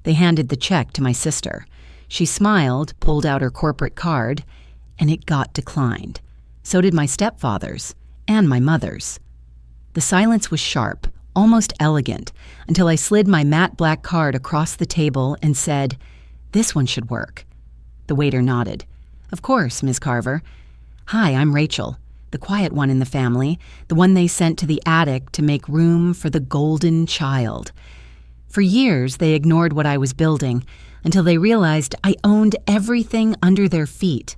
They handed the check to my sister. She smiled, pulled out her corporate card, and it got declined. So did my stepfather's and my mother's. The silence was sharp, almost elegant, until I slid my matte black card across the table and said, "This one should work." The waiter nodded. "Of course, Ms. Carver. Hi, I'm Rachel, the quiet one in the family, the one they sent to the attic to make room for the golden child." For years, they ignored what I was building until they realized I owned everything under their feet.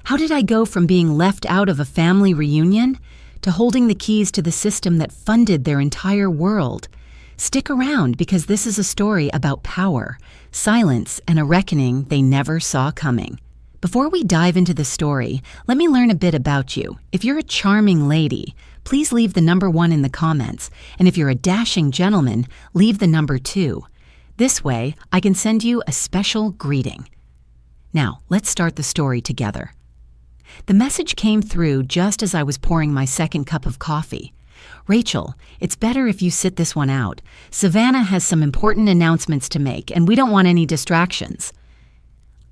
How did I go from being left out of a family reunion to holding the keys to the system that funded their entire world? Stick around, because this is a story about power, silence, and a reckoning they never saw coming. Before we dive into the story, let me learn a bit about you. If you're a charming lady, please leave the number 1 in the comments. And if you're a dashing gentleman, leave the number 2. This way, I can send you a special greeting. Now, let's start the story together. The message came through just as I was pouring my second cup of coffee. "Rachel, it's better if you sit this one out. Savannah has some important announcements to make, and we don't want any distractions."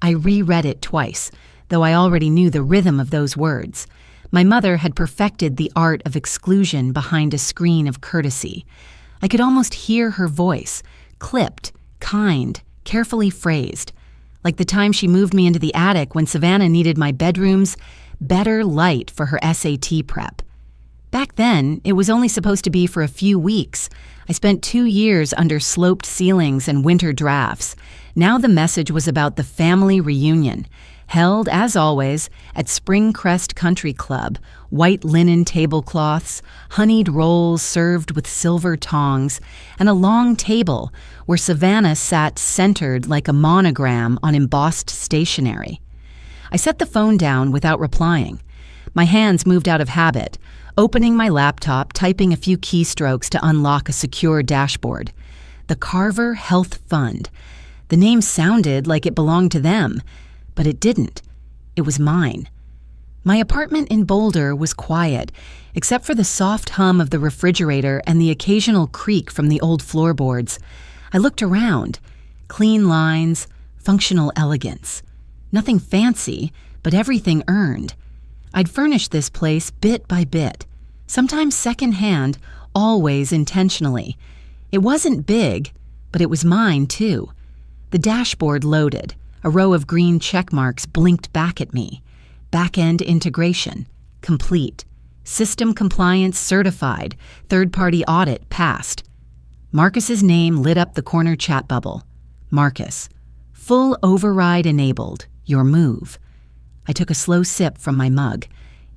I reread it twice, though I already knew the rhythm of those words. My mother had perfected the art of exclusion behind a screen of courtesy. I could almost hear her voice, clipped, kind, carefully phrased, like the time she moved me into the attic when Savannah needed my bedroom's better light for her SAT prep. Back then, it was only supposed to be for a few weeks. I spent 2 years under sloped ceilings and winter drafts. Now the message was about the family reunion, held, as always, at Springcrest Country Club, white linen tablecloths, honeyed rolls served with silver tongs, and a long table where Savannah sat centered like a monogram on embossed stationery. I set the phone down without replying. My hands moved out of habit, opening my laptop, typing a few keystrokes to unlock a secure dashboard. The Carver Health Fund. The name sounded like it belonged to them, but it didn't. It was mine. My apartment in Boulder was quiet, except for the soft hum of the refrigerator and the occasional creak from the old floorboards. I looked around. Clean lines, functional elegance. Nothing fancy, but everything earned. I'd furnished this place bit by bit, sometimes secondhand, always intentionally. It wasn't big, but it was mine too. The dashboard loaded. A row of green check marks blinked back at me. Back-end integration, complete. System compliance certified. Third-party audit passed. Marcus's name lit up the corner chat bubble. Marcus. Full override enabled. Your move. I took a slow sip from my mug.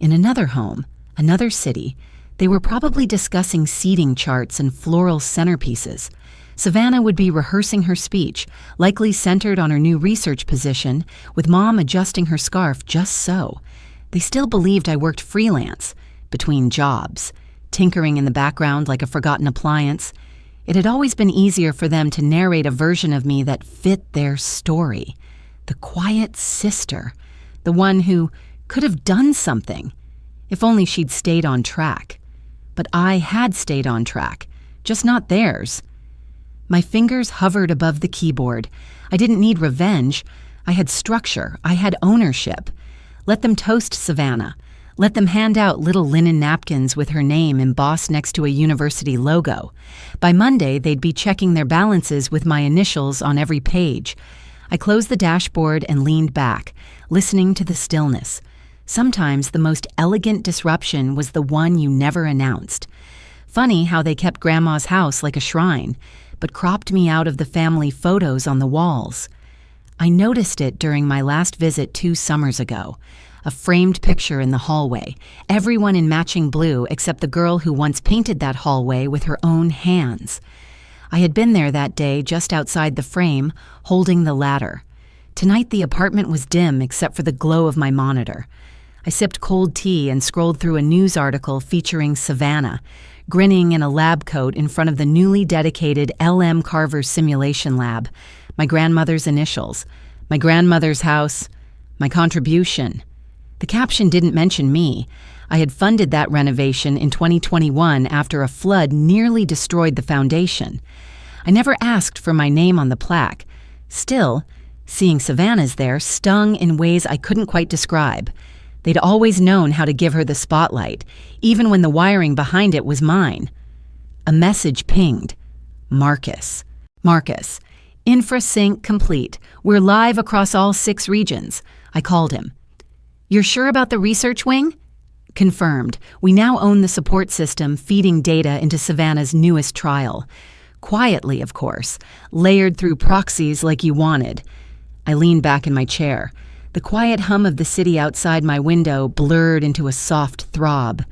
In another home, another city, they were probably discussing seating charts and floral centerpieces. Savannah would be rehearsing her speech, likely centered on her new research position, with Mom adjusting her scarf just so. They still believed I worked freelance, between jobs, tinkering in the background like a forgotten appliance. It had always been easier for them to narrate a version of me that fit their story. The quiet sister, the one who could have done something, if only she'd stayed on track. But I had stayed on track, just not theirs. My fingers hovered above the keyboard. I didn't need revenge. I had structure. I had ownership. Let them toast Savannah. Let them hand out little linen napkins with her name embossed next to a university logo. By Monday, they'd be checking their balances with my initials on every page. I closed the dashboard and leaned back, listening to the stillness. Sometimes the most elegant disruption was the one you never announced. Funny how they kept Grandma's house like a shrine, but cropped me out of the family photos on the walls. I noticed it during my last visit 2 summers ago. A framed picture in the hallway, everyone in matching blue except the girl who once painted that hallway with her own hands. I had been there that day just outside the frame, holding the ladder. Tonight the apartment was dim except for the glow of my monitor. I sipped cold tea and scrolled through a news article featuring Savannah, grinning in a lab coat in front of the newly dedicated L.M. Carver Simulation Lab, my grandmother's initials, my grandmother's house, my contribution. The caption didn't mention me. I had funded that renovation in 2021 after a flood nearly destroyed the foundation. I never asked for my name on the plaque. Still, seeing Savannah's there stung in ways I couldn't quite describe. They'd always known how to give her the spotlight, even when the wiring behind it was mine. A message pinged. Marcus. Marcus. Infrasync complete. We're live across all 6 regions. I called him. You're sure about the research wing? Confirmed. We now own the support system feeding data into Savannah's newest trial. Quietly, of course, layered through proxies like you wanted. I leaned back in my chair. The quiet hum of the city outside my window blurred into a soft throb.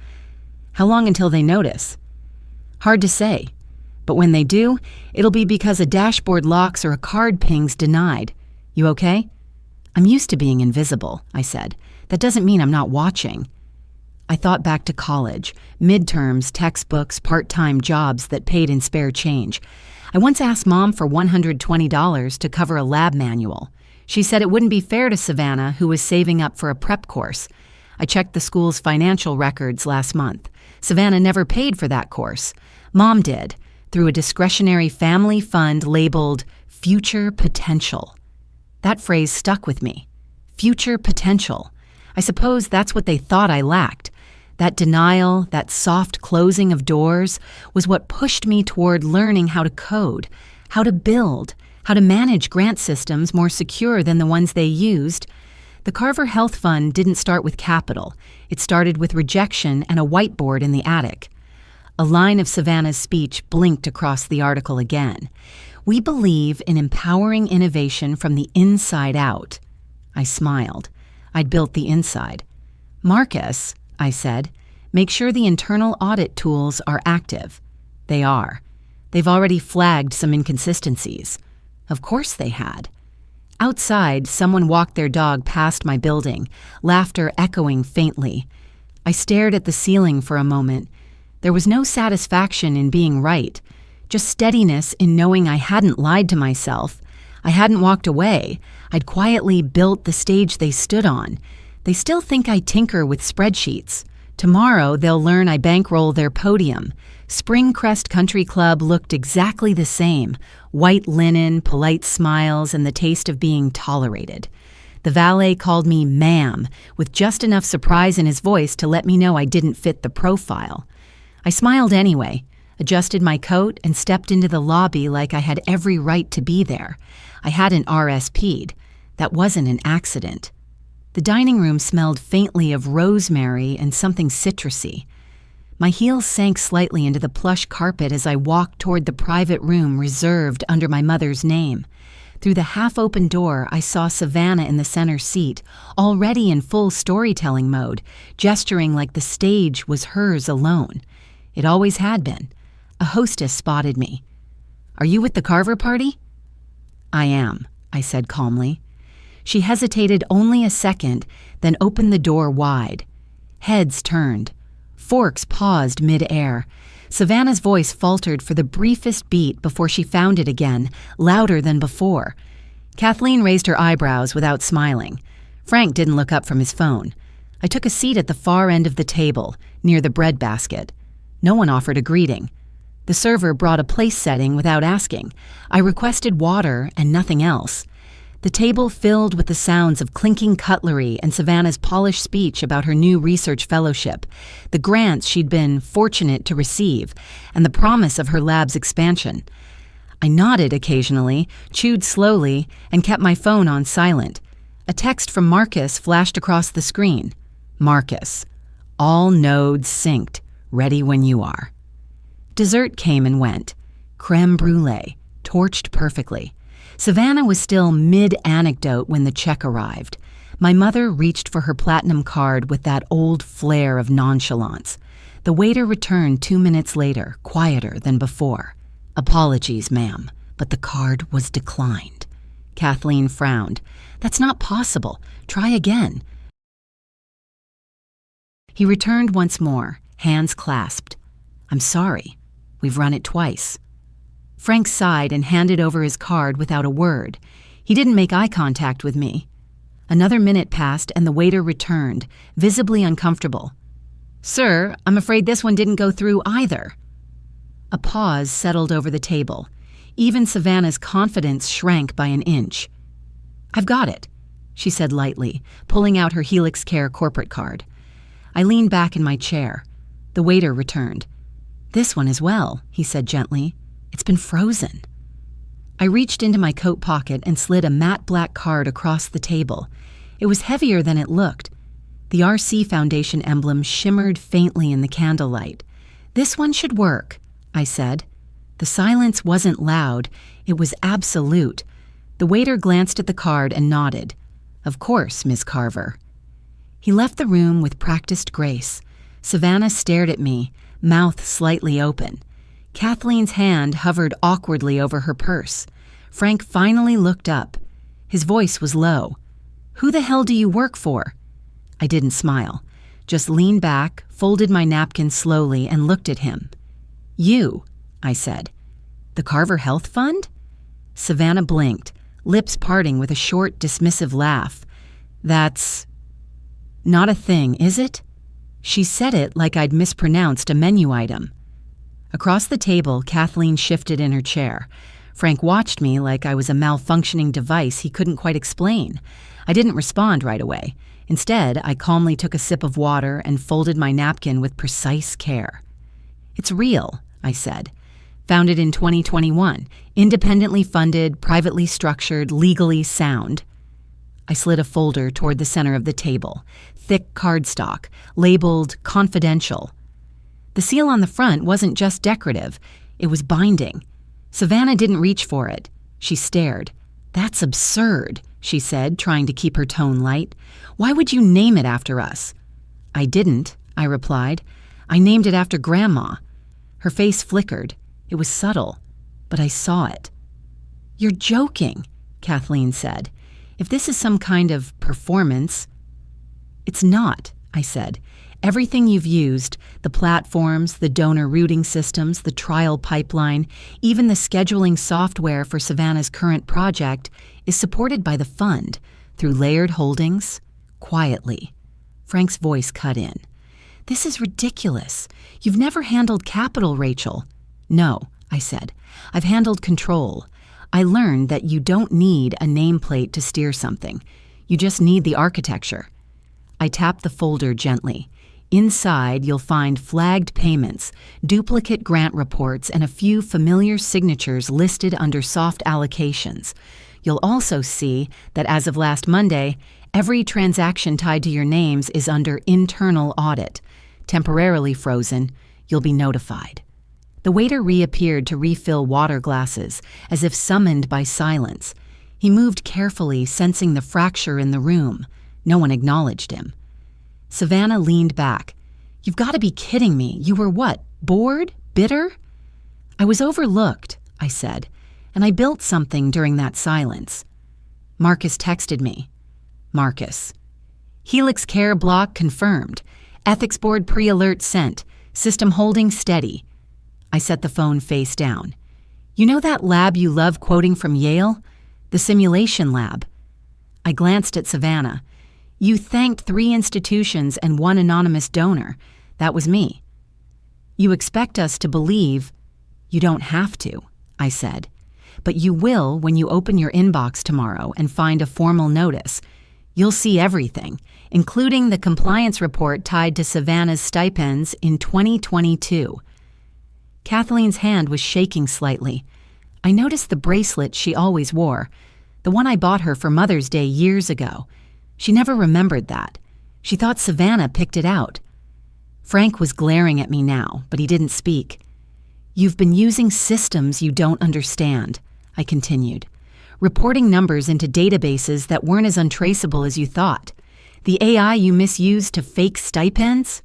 How long until they notice? Hard to say. But when they do, it'll be because a dashboard locks or a card ping's denied. You okay? I'm used to being invisible, I said. That doesn't mean I'm not watching. I thought back to college, midterms, textbooks, part-time jobs that paid in spare change. I once asked Mom for $120 to cover a lab manual. She said it wouldn't be fair to Savannah, who was saving up for a prep course. I checked the school's financial records last month. Savannah never paid for that course. Mom did, through a discretionary family fund labeled Future Potential. That phrase stuck with me. Future potential. I suppose that's what they thought I lacked. That denial, that soft closing of doors, was what pushed me toward learning how to code, how to build, how to manage grant systems more secure than the ones they used. The Carver Health Fund didn't start with capital. It started with rejection and a whiteboard in the attic. A line of Savannah's speech blinked across the article again. We believe in empowering innovation from the inside out. I smiled. I'd built the inside. Marcus, I said, make sure the internal audit tools are active. They are. They've already flagged some inconsistencies. Of course they had. Outside, someone walked their dog past my building, laughter echoing faintly. I stared at the ceiling for a moment. There was no satisfaction in being right, just steadiness in knowing I hadn't lied to myself. I hadn't walked away. I'd quietly built the stage they stood on. They still think I tinker with spreadsheets. Tomorrow, they'll learn I bankroll their podium. Springcrest Country Club looked exactly the same. White linen, polite smiles, and the taste of being tolerated. The valet called me ma'am, with just enough surprise in his voice to let me know I didn't fit the profile. I smiled anyway, adjusted my coat, and stepped into the lobby like I had every right to be there. I hadn't RSP'd. That wasn't an accident. The dining room smelled faintly of rosemary and something citrusy. My heels sank slightly into the plush carpet as I walked toward the private room reserved under my mother's name. Through the half-open door, I saw Savannah in the center seat, already in full storytelling mode, gesturing like the stage was hers alone. It always had been. A hostess spotted me. "Are you with the Carver party?" "I am," I said calmly. She hesitated only a second, then opened the door wide. Heads turned. Forks paused mid-air. Savannah's voice faltered for the briefest beat before she found it again, louder than before. Kathleen raised her eyebrows without smiling. Frank didn't look up from his phone. I took a seat at the far end of the table, near the bread basket. No one offered a greeting. The server brought a place setting without asking. I requested water and nothing else. The table filled with the sounds of clinking cutlery and Savannah's polished speech about her new research fellowship, the grants she'd been fortunate to receive, and the promise of her lab's expansion. I nodded occasionally, chewed slowly, and kept my phone on silent. A text from Marcus flashed across the screen. Marcus. All nodes synced. Ready when you are. Dessert came and went. Creme brulee, torched perfectly. Savannah was still mid-anecdote when the check arrived. My mother reached for her platinum card with that old flair of nonchalance. The waiter returned 2 minutes later, quieter than before. "Apologies, ma'am, but the card was declined." Kathleen frowned. "That's not possible. Try again." He returned once more, hands clasped. "I'm sorry. We've run it twice." Frank sighed and handed over his card without a word. He didn't make eye contact with me. Another minute passed and the waiter returned, visibly uncomfortable. "Sir, I'm afraid this one didn't go through either." A pause settled over the table. Even Savannah's confidence shrank by an inch. "I've got it," she said lightly, pulling out her Helix Care corporate card. I leaned back in my chair. The waiter returned. "This one as well," he said gently. "It's been frozen." I reached into my coat pocket and slid a matte black card across the table. It was heavier than it looked. The RC Foundation emblem shimmered faintly in the candlelight. "This one should work," I said. The silence wasn't loud, it was absolute. The waiter glanced at the card and nodded. "Of course, Miss Carver." He left the room with practiced grace. Savannah stared at me, mouth slightly open. Kathleen's hand hovered awkwardly over her purse. Frank finally looked up. His voice was low. "Who the hell do you work for?" I didn't smile, just leaned back, folded my napkin slowly, and looked at him. "You," I said. "The Carver Health Fund?" Savannah blinked, lips parting with a short, dismissive laugh. "That's not a thing, is it?" She said it like I'd mispronounced a menu item. Across the table, Kathleen shifted in her chair. Frank watched me like I was a malfunctioning device he couldn't quite explain. I didn't respond right away. Instead, I calmly took a sip of water and folded my napkin with precise care. "It's real," I said. "Founded in 2021, independently funded, privately structured, legally sound." I slid a folder toward the center of the table, thick cardstock, labeled confidential. The seal on the front wasn't just decorative, it was binding. Savannah didn't reach for it. She stared. "That's absurd," she said, trying to keep her tone light. "Why would you name it after us?" "I didn't," I replied. "I named it after Grandma." Her face flickered. It was subtle, but I saw it. "You're joking," Kathleen said. "If this is some kind of performance—" "It's not," I said. "Everything you've used, the platforms, the donor routing systems, the trial pipeline, even the scheduling software for Savannah's current project, is supported by the fund, through layered holdings, quietly." Frank's voice cut in. "This is ridiculous. You've never handled capital, Rachel." "No," I said. "I've handled control. I learned that you don't need a nameplate to steer something. You just need the architecture." I tapped the folder gently. Inside, you'll find flagged payments, duplicate grant reports, and a few familiar signatures listed under soft allocations. You'll also see that as of last Monday, every transaction tied to your names is under internal audit. Temporarily frozen, you'll be notified. The waiter reappeared to refill water glasses, as if summoned by silence. He moved carefully, sensing the fracture in the room. No one acknowledged him. Savannah leaned back. "You've got to be kidding me. You were what, bored? Bitter?" "I was overlooked," I said, "and I built something during that silence." Marcus texted me. Marcus. "Helix Care block confirmed. Ethics board pre-alert sent. System holding steady." I set the phone face down. "You know that lab you love quoting from Yale? The simulation lab." I glanced at Savannah. "You thanked 3 institutions and 1 anonymous donor. That was me." "You expect us to believe—" "You don't have to," I said. "But you will when you open your inbox tomorrow and find a formal notice. You'll see everything, including the compliance report tied to Savannah's stipends in 2022. Kathleen's hand was shaking slightly. I noticed the bracelet she always wore, the one I bought her for Mother's Day years ago. She never remembered that. She thought Savannah picked it out. Frank was glaring at me now, but he didn't speak. "You've been using systems you don't understand," I continued. "Reporting numbers into databases that weren't as untraceable as you thought. The AI you misused to fake stipends?"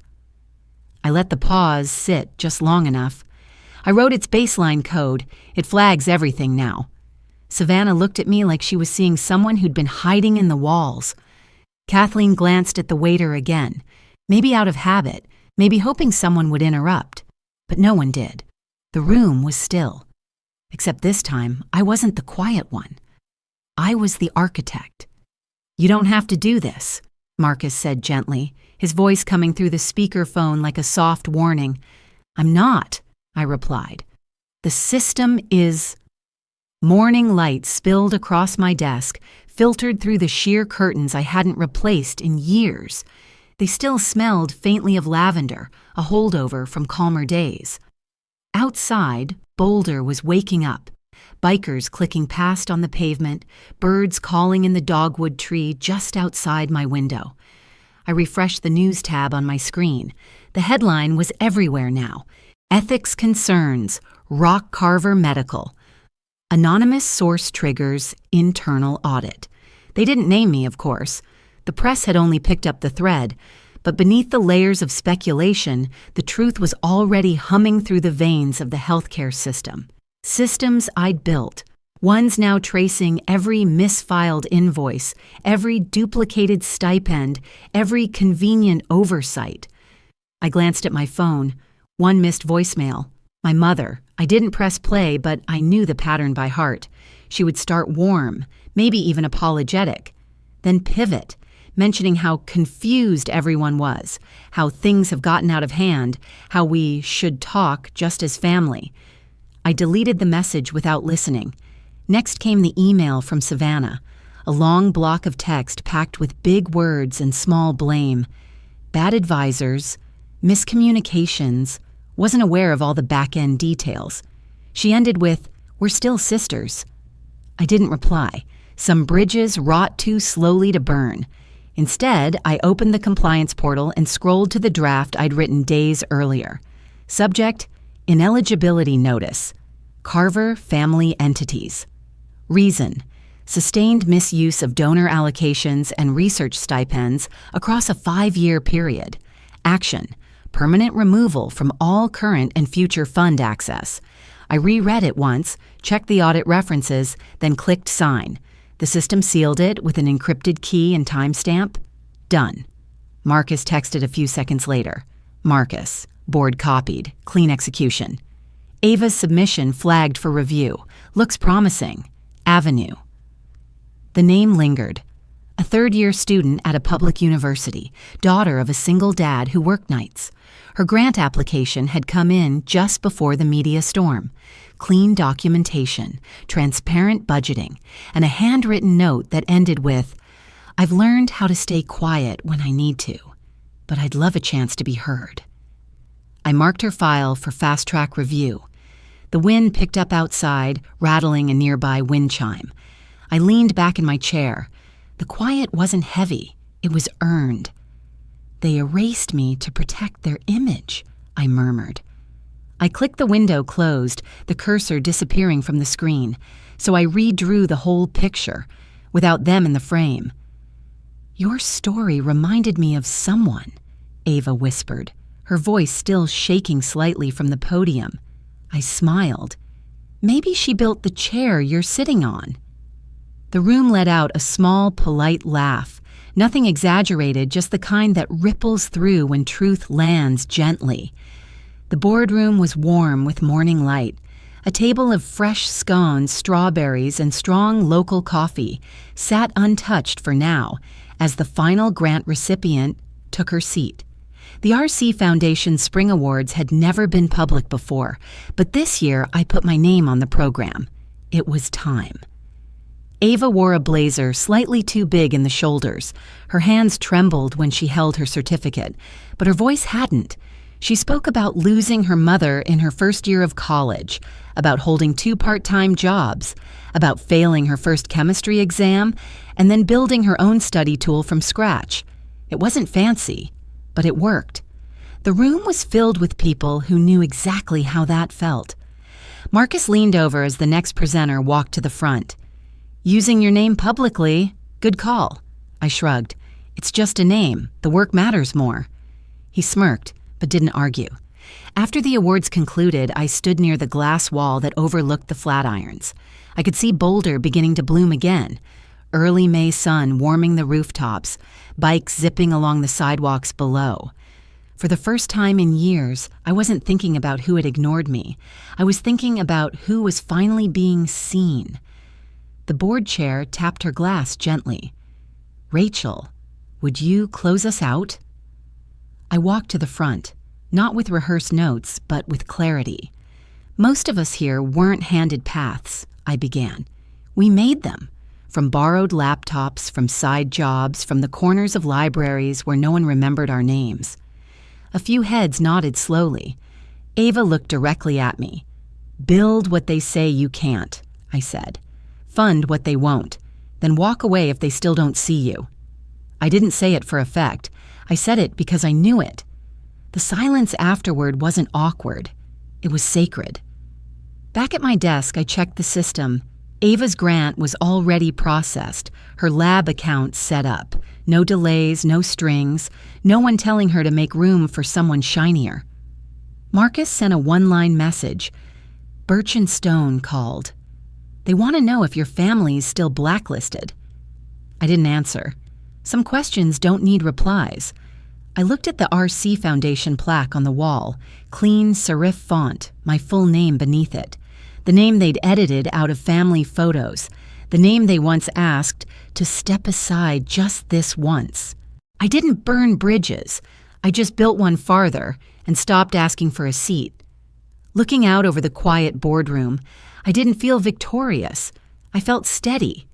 I let the pause sit just long enough. "I wrote its baseline code. It flags everything now." Savannah looked at me like she was seeing someone who'd been hiding in the walls. Kathleen glanced at the waiter again, maybe out of habit, maybe hoping someone would interrupt. But no one did. The room was still. Except this time, I wasn't the quiet one. I was the architect. "You don't have to do this," Marcus said gently, his voice coming through the speakerphone like a soft warning. "I'm not," I replied. "The system is..." Morning light spilled across my desk, filtered through the sheer curtains I hadn't replaced in years. They still smelled faintly of lavender, a holdover from calmer days. Outside, Boulder was waking up. Bikers clicking past on the pavement, birds calling in the dogwood tree just outside my window. I refreshed the news tab on my screen. The headline was everywhere now. Ethics concerns, rock carver medical. Anonymous source triggers internal audit. They didn't name me, of course. The press had only picked up the thread, but beneath the layers of speculation, the truth was already humming through the veins of the healthcare system. Systems I'd built, ones now tracing every misfiled invoice, every duplicated stipend, every convenient oversight. I glanced at my phone. One missed voicemail. My mother. I didn't press play, but I knew the pattern by heart. She would start warm, maybe even apologetic, then pivot, mentioning how confused everyone was, how things have gotten out of hand, how we should talk just as family. I deleted the message without listening. Next came the email from Savannah, a long block of text packed with big words and small blame. Bad advisors, miscommunications, wasn't aware of all the back-end details. She ended with, "We're still sisters." I didn't reply. Some bridges rot too slowly to burn. Instead, I opened the compliance portal and scrolled to the draft I'd written days earlier. Subject, ineligibility notice. Carver family entities. Reason, sustained misuse of donor allocations and research stipends across a 5-year period. Action, permanent removal from all current and future fund access. I reread it once, checked the audit references, then clicked sign. The system sealed it with an encrypted key and timestamp. Done. Marcus texted a few seconds later. Marcus, board copied, clean execution. Ava's submission flagged for review. Looks promising. Avenue. The name lingered. A third-year student at a public university, daughter of a single dad who worked nights. Her grant application had come in just before the media storm. Clean documentation, transparent budgeting, and a handwritten note that ended with, "I've learned how to stay quiet when I need to, but I'd love a chance to be heard." I marked her file for fast-track review. The wind picked up outside, rattling a nearby wind chime. I leaned back in my chair. The quiet wasn't heavy, it was earned. "They erased me to protect their image," I murmured. I clicked the window closed, the cursor disappearing from the screen, so I redrew the whole picture, without them in the frame. "Your story reminded me of someone," Ava whispered, her voice still shaking slightly from the podium. I smiled. "Maybe she built the chair you're sitting on." The room let out a small, polite laugh, nothing exaggerated, just the kind that ripples through when truth lands gently. The boardroom was warm with morning light. A table of fresh scones, strawberries, and strong local coffee sat untouched for now, as the final grant recipient took her seat. The RC Foundation's Spring Awards had never been public before, but this year I put my name on the program. It was time. Ava wore a blazer slightly too big in the shoulders. Her hands trembled when she held her certificate, but her voice hadn't. She spoke about losing her mother in her first year of college, about holding 2 part-time jobs, about failing her first chemistry exam, and then building her own study tool from scratch. It wasn't fancy, but it worked. The room was filled with people who knew exactly how that felt. Marcus leaned over as the next presenter walked to the front. "Using your name publicly, good call." I shrugged. "It's just a name. The work matters more." He smirked, but didn't argue. After the awards concluded, I stood near the glass wall that overlooked the Flatirons. I could see Boulder beginning to bloom again. Early May sun warming the rooftops, bikes zipping along the sidewalks below. For the first time in years, I wasn't thinking about who had ignored me. I was thinking about who was finally being seen. The board chair tapped her glass gently. "Rachel, would you close us out?" I walked to the front, not with rehearsed notes, but with clarity. Most of us here weren't handed paths. I began. We made them. From borrowed laptops, from side jobs, from the corners of libraries where no one remembered our names. A few heads nodded slowly. Ava looked directly at me. Build what they say you can't, I said. Fund what they won't. Then walk away if they still don't see you. I didn't say it for effect. I said it because I knew it. The silence afterward wasn't awkward. It was sacred. Back at my desk, I checked the system. Ava's grant was already processed, her lab account set up. No delays, no strings, no one telling her to make room for someone shinier. Marcus sent a one-line message. Birch and Stone called. They want to know if your family's still blacklisted. I didn't answer. Some questions don't need replies. I looked at the RC Foundation plaque on the wall, clean serif font, my full name beneath it. The name they'd edited out of family photos. The name they once asked to step aside just this once. I didn't burn bridges. I just built one farther and stopped asking for a seat. Looking out over the quiet boardroom, I didn't feel victorious. I felt steady.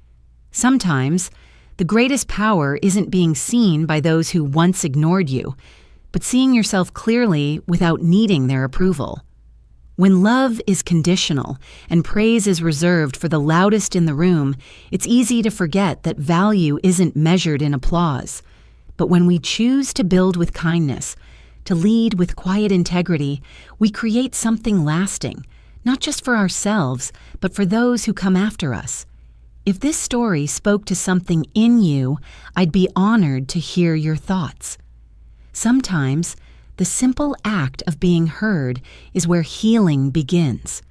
Sometimes, the greatest power isn't being seen by those who once ignored you, but seeing yourself clearly without needing their approval. When love is conditional and praise is reserved for the loudest in the room, it's easy to forget that value isn't measured in applause. But when we choose to build with kindness, to lead with quiet integrity, we create something lasting, not just for ourselves, but for those who come after us. If this story spoke to something in you, I'd be honored to hear your thoughts. Sometimes, the simple act of being heard is where healing begins.